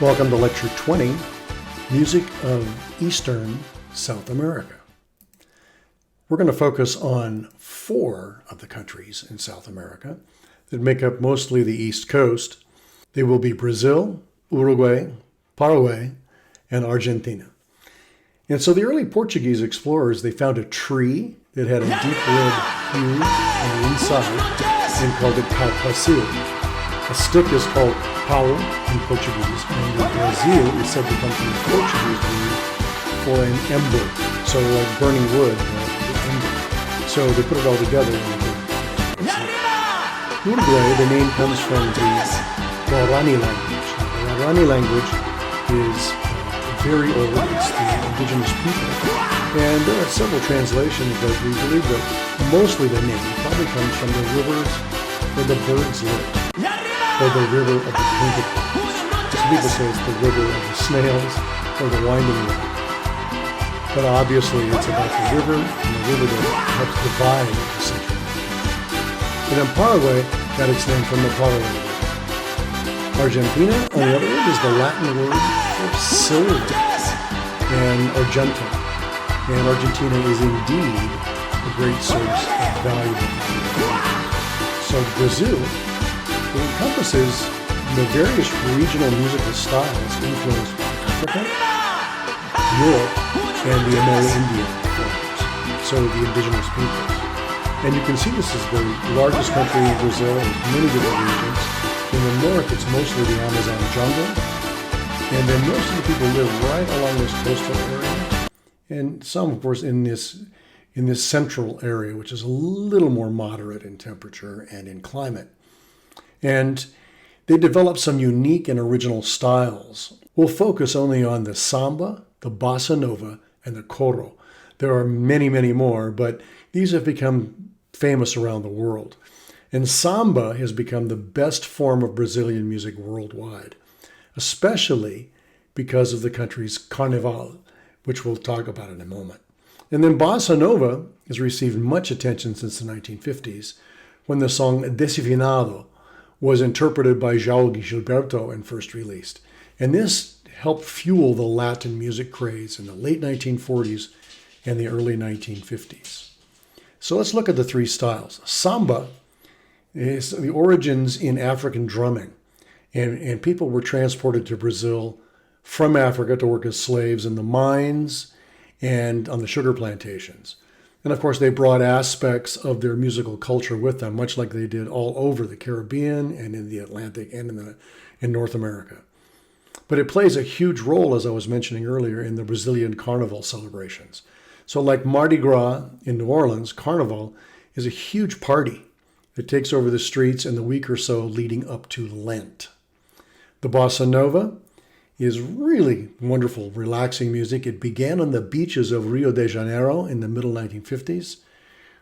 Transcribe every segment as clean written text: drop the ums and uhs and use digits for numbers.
Welcome to Lecture 20, Music of Eastern South America. We're going to focus on 4 of the countries in South America that make up mostly the East Coast. They will be Brazil, Uruguay, Paraguay, and Argentina. And so the early Portuguese explorers, they found a tree that had a deep red hue on the inside and called it pau-brasil. A stick is called pau in Portuguese, and the Brazil is said to come from the Portuguese word for an ember, so like burning wood, the ember. So they put it all together in the word. Uruguay, the name comes from the Guarani language. The Guarani language is very old. It's the indigenous people. And there are several translations, but we believe that mostly the name probably comes from the rivers where the birds live, or the river of the painted birds. Some people say it's the river of the snails, or the winding river. But obviously it's about the river, and the river that helps divide the central. And then Paraguay got its name from the Paraguay River. Argentina, on the other hand, is the Latin word for silver, and argento. And Argentina is indeed a great source of valuable food. So Brazil encompasses the various regional musical styles influenced by Africa, Europe, and the Amerindian folks, so the indigenous peoples. And you can see this is the largest country in Brazil with many different regions. In the north, it's mostly the Amazon jungle. And then most of the people live right along this coastal area. And some, of course, in this central area, which is a little more moderate in temperature and in climate. And they developed some unique and original styles. We'll focus only on the samba, the bossa nova, and the coro. There are many, many more, but these have become famous around the world. And samba has become the best form of Brazilian music worldwide, especially because of the country's carnival, which we'll talk about in a moment. And then bossa nova has received much attention since the 1950s, when the song Desafinado was interpreted by João Gilberto and first released. And this helped fuel the Latin music craze in the late 1940s and the early 1950s. So let's look at the 3 styles. Samba is the origins in African drumming, and people were transported to Brazil from Africa to work as slaves in the mines and on the sugar plantations. And of course, they brought aspects of their musical culture with them, much like they did all over the Caribbean and in the Atlantic and in North America. But it plays a huge role, as I was mentioning earlier, in the Brazilian carnival celebrations. So like Mardi Gras in New Orleans, Carnival is a huge party that takes over the streets in the week or so leading up to Lent. The bossa nova is really wonderful, relaxing music. It began on the beaches of Rio de Janeiro in the middle 1950s,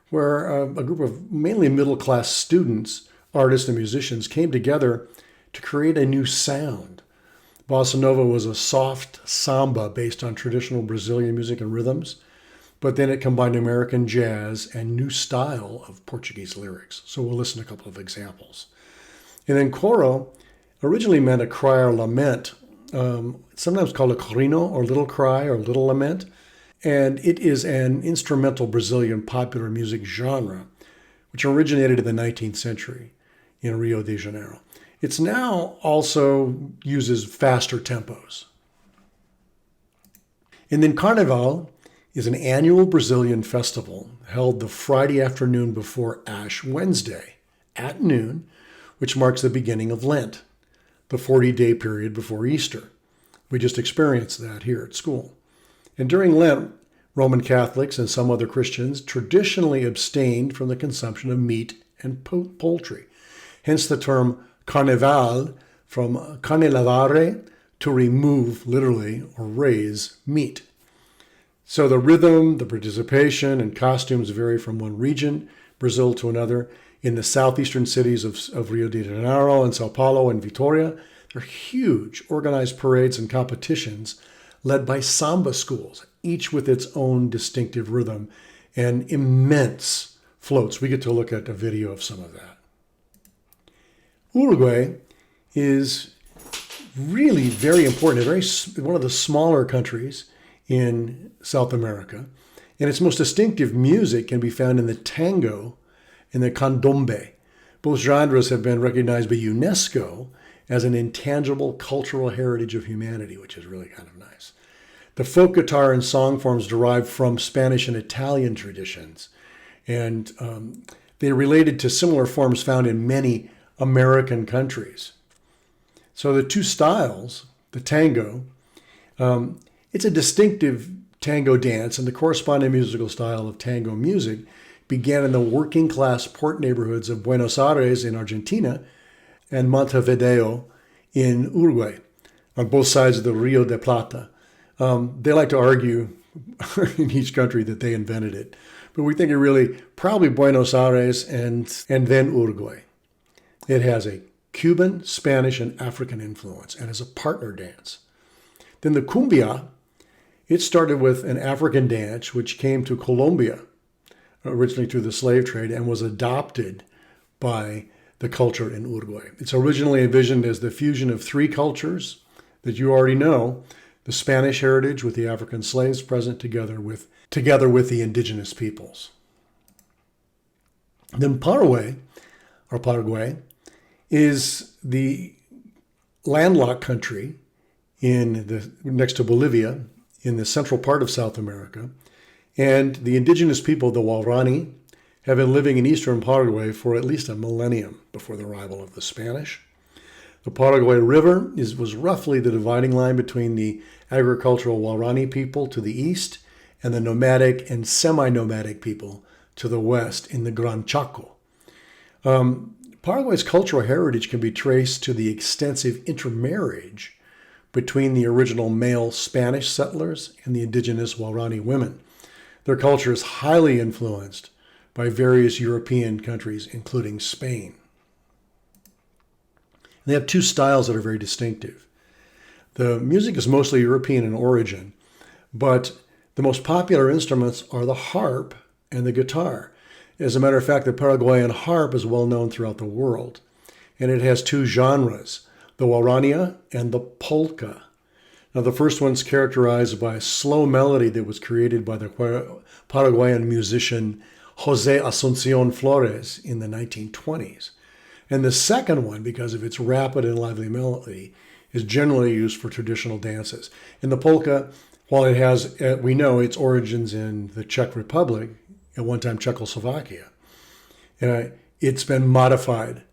where a group of mainly middle-class students, artists, and musicians came together to create a new sound. Bossa nova was a soft samba based on traditional Brazilian music and rhythms, but then it combined American jazz and new style of Portuguese lyrics. So we'll listen to a couple of examples. And then coro originally meant a cry or lament, sometimes called a corino or little cry or little lament. And it is an instrumental Brazilian popular music genre, which originated in the 19th century in Rio de Janeiro. It's now also uses faster tempos. And then Carnival is an annual Brazilian festival held the Friday afternoon before Ash Wednesday at noon, which marks the beginning of Lent, the 40-day period before Easter. We just experienced that here at school. And during Lent, Roman Catholics and some other Christians traditionally abstained from the consumption of meat and poultry. Hence the term carnaval, from carnelevare, to remove, literally, or raise meat. So the rhythm, the participation, and costumes vary from one region, Brazil, to another. In the southeastern cities of Rio de Janeiro and Sao Paulo and Vitoria, there are huge organized parades and competitions led by samba schools, each with its own distinctive rhythm and immense floats. We get to look at a video of some of that. Uruguay is really very important, one of the smaller countries in South America. And its most distinctive music can be found in the tango and the candombe. Both genres have been recognized by UNESCO as an intangible cultural heritage of humanity, which is really kind of nice. The folk guitar and song forms derive from Spanish and Italian traditions, and they related to similar forms found in many American countries. So the two styles, the tango, it's a distinctive tango dance, and the corresponding musical style of tango music began in the working class port neighborhoods of Buenos Aires in Argentina and Montevideo in Uruguay, on both sides of the Rio de Plata. They like to argue in each country that they invented it, but we think it really probably Buenos Aires and then Uruguay. It has a Cuban, Spanish, and African influence and is a partner dance. Then the cumbia, it started with an African dance which came to Colombia originally through the slave trade and was adopted by the culture in Uruguay. It's originally envisioned as the fusion of three cultures that you already know: the Spanish heritage with the African slaves present together with the indigenous peoples. Then Paraguay is the landlocked country next to Bolivia in the central part of South America. And the indigenous people, the Waorani, have been living in eastern Paraguay for at least a millennium before the arrival of the Spanish. The Paraguay River was roughly the dividing line between the agricultural Waorani people to the east and the nomadic and semi-nomadic people to the west in the Gran Chaco. Paraguay's cultural heritage can be traced to the extensive intermarriage between the original male Spanish settlers and the indigenous Waorani women. Their culture is highly influenced by various European countries, including Spain. They have two styles that are very distinctive. The music is mostly European in origin, but the most popular instruments are the harp and the guitar. As a matter of fact, the Paraguayan harp is well known throughout the world, and it has two genres, the guarania and the polka. Now, the first one's characterized by a slow melody that was created by the Paraguayan musician José Asuncion Flores in the 1920s. And the second one, because of its rapid and lively melody, is generally used for traditional dances. And the polka, while it has, we know, its origins in the Czech Republic, at one time Czechoslovakia, it's been modified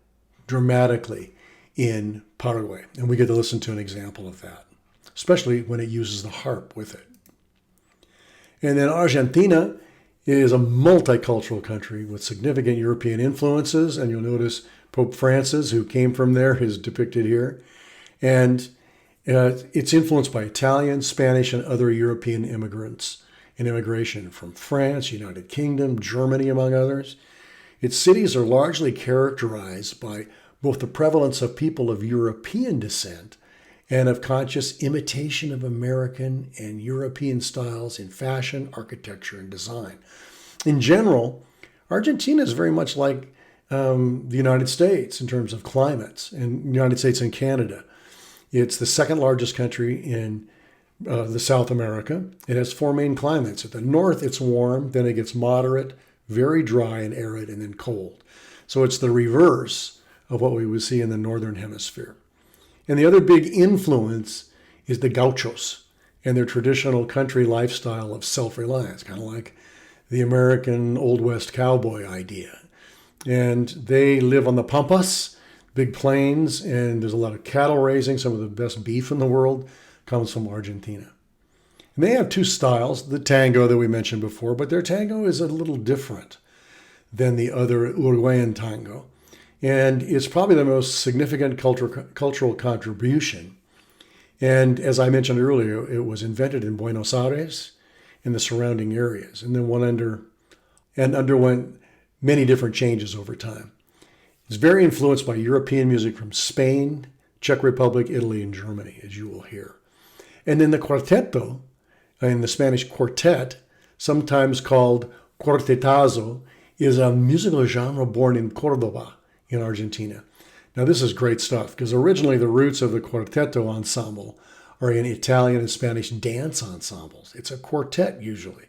dramatically in Paraguay. And we get to listen to an example of that, especially when it uses the harp with it. And then Argentina is a multicultural country with significant European influences, and you'll notice Pope Francis, who came from there, is depicted here. And it's influenced by Italian, Spanish, and other European immigrants and immigration from France, United Kingdom, Germany, among others. Its cities are largely characterized by both the prevalence of people of European descent and of conscious imitation of American and European styles in fashion, architecture, and design. In general, Argentina is very much like the United States in terms of climates, and the United States and Canada. It's the second largest country in the South America. It has four main climates. At the north, it's warm, then it gets moderate, very dry and arid, and then cold. So it's the reverse of what we would see in the northern hemisphere. And the other big influence is the gauchos and their traditional country lifestyle of self-reliance, kind of like the American Old West cowboy idea. And they live on the pampas, big plains, and there's a lot of cattle raising. Some of the best beef in the world comes from Argentina. And they have two styles, the tango that we mentioned before, but their tango is a little different than the other Uruguayan tango. And it's probably the most significant cultural contribution. And as I mentioned earlier, it was invented in Buenos Aires and the surrounding areas, and then underwent many different changes over time. It's very influenced by European music from Spain, Czech Republic, Italy, and Germany, as you will hear. And then the cuarteto, in the Spanish quartet, sometimes called cuartetazo, is a musical genre born in Cordoba, in Argentina. Now this is great stuff because originally the roots of the quartetto ensemble are in Italian and Spanish dance ensembles. It's a quartet usually.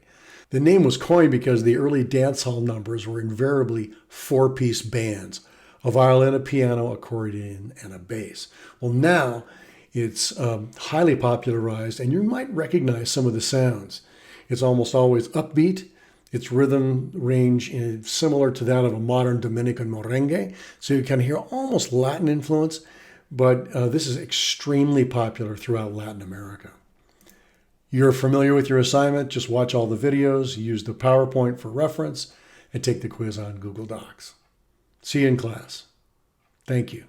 The name was coined because the early dance hall numbers were invariably four-piece bands, a violin, a piano, accordion, and a bass. Well, now it's highly popularized, and you might recognize some of the sounds. It's almost always upbeat. Its rhythm range is similar to that of a modern Dominican merengue, so you can hear almost Latin influence, but this is extremely popular throughout Latin America. You're familiar with your assignment, just watch all the videos, use the PowerPoint for reference, and take the quiz on Google Docs. See you in class. Thank you.